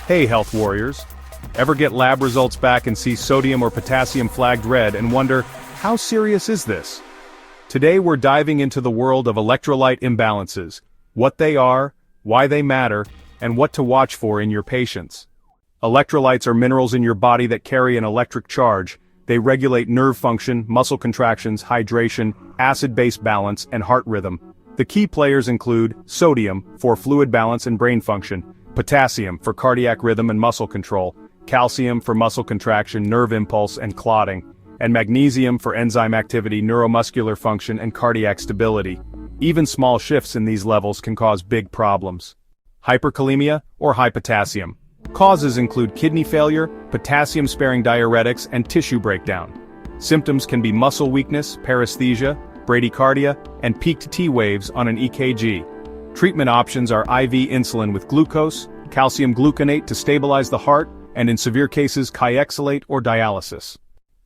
Hey health warriors! Ever get lab results back and see sodium or potassium flagged red and wonder, how serious is this? Today we're diving into the world of electrolyte imbalances, what they are, why they matter, and what to watch for in your patients. Electrolytes are minerals in your body that carry an electric charge. They regulate nerve function, muscle contractions, hydration, acid-base balance, and heart rhythm. The key players include sodium for fluid balance and brain function, potassium for cardiac rhythm and muscle control, calcium for muscle contraction, nerve impulse, and clotting, and magnesium for enzyme activity, neuromuscular function, and cardiac stability. Even small shifts in these levels can cause big problems. Hyperkalemia or high potassium. Causes include kidney failure, potassium-sparing diuretics, and tissue breakdown. Symptoms can be muscle weakness, paresthesia, bradycardia, and peaked T waves on an EKG. Treatment options are IV insulin with glucose, calcium gluconate to stabilize the heart, and in severe cases Kayexalate or dialysis.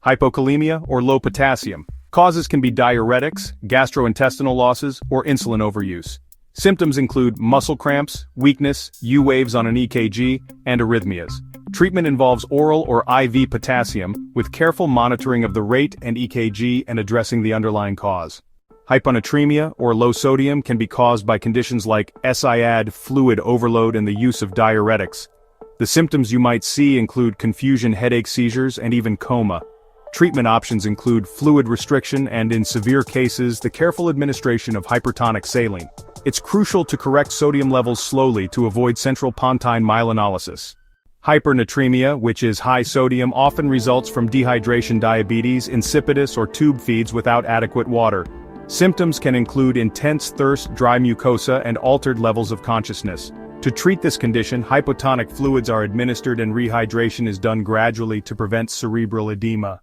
Hypokalemia or low potassium. Causes can be diuretics, gastrointestinal losses, or insulin overuse. Symptoms include muscle cramps, weakness, U waves on an EKG, and arrhythmias. Treatment involves oral or IV potassium, with careful monitoring of the rate and EKG and addressing the underlying cause. Hyponatremia or low sodium can be caused by conditions like SIAD, fluid overload, and the use of diuretics. The symptoms you might see include confusion, headache, seizures, and even coma. Treatment options include fluid restriction and, in severe cases, the careful administration of hypertonic saline. It's crucial to correct sodium levels slowly to avoid central pontine myelinolysis. Hypernatremia, which is high sodium, often results from dehydration, diabetes, insipidus, or tube feeds without adequate water. Symptoms can include intense thirst, dry mucosa, and altered levels of consciousness. To treat this condition, hypotonic fluids are administered and rehydration is done gradually to prevent cerebral edema.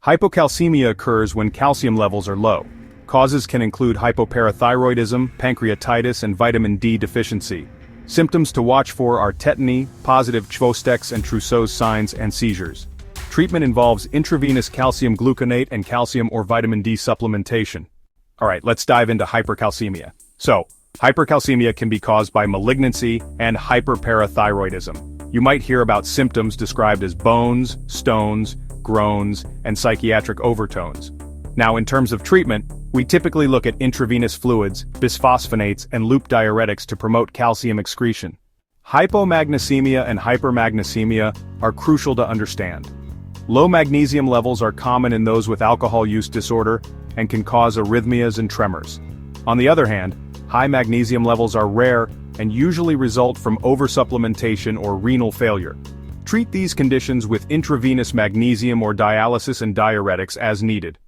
Hypocalcemia occurs when calcium levels are low. Causes can include hypoparathyroidism, pancreatitis, and vitamin D deficiency. Symptoms to watch for are tetany, positive Chvostek's and Trousseau's signs, and seizures. Treatment involves intravenous calcium gluconate and calcium or vitamin D supplementation. Alright, let's dive into hypercalcemia. So, hypercalcemia can be caused by malignancy and hyperparathyroidism. You might hear about symptoms described as bones, stones, groans, and psychiatric overtones. Now, in terms of treatment, we typically look at intravenous fluids, bisphosphonates, and loop diuretics to promote calcium excretion. Hypomagnesemia and hypermagnesemia are crucial to understand. Low magnesium levels are common in those with alcohol use disorder and can cause arrhythmias and tremors. On the other hand, high magnesium levels are rare and usually result from oversupplementation or renal failure. Treat these conditions with intravenous magnesium or dialysis and diuretics as needed.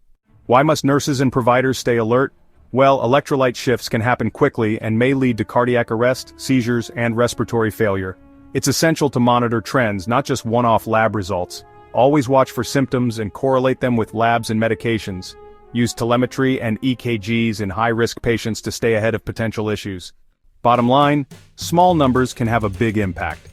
Why must nurses and providers stay alert? Well, electrolyte shifts can happen quickly and may lead to cardiac arrest, seizures, and respiratory failure. It's essential to monitor trends, not just one-off lab results. Always watch for symptoms and correlate them with labs and medications. Use telemetry and EKGs in high-risk patients to stay ahead of potential issues. Bottom line, small numbers can have a big impact.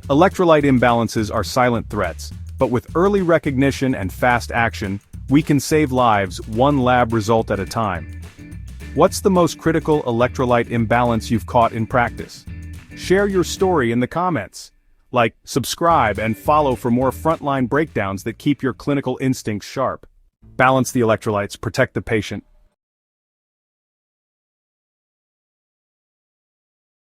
Electrolyte imbalances are silent threats, but with early recognition and fast action, we can save lives one lab result at a time. What's the most critical electrolyte imbalance you've caught in practice? Share your story in the comments. Like, subscribe, and follow for more frontline breakdowns that keep your clinical instincts sharp. Balance the electrolytes, protect the patient,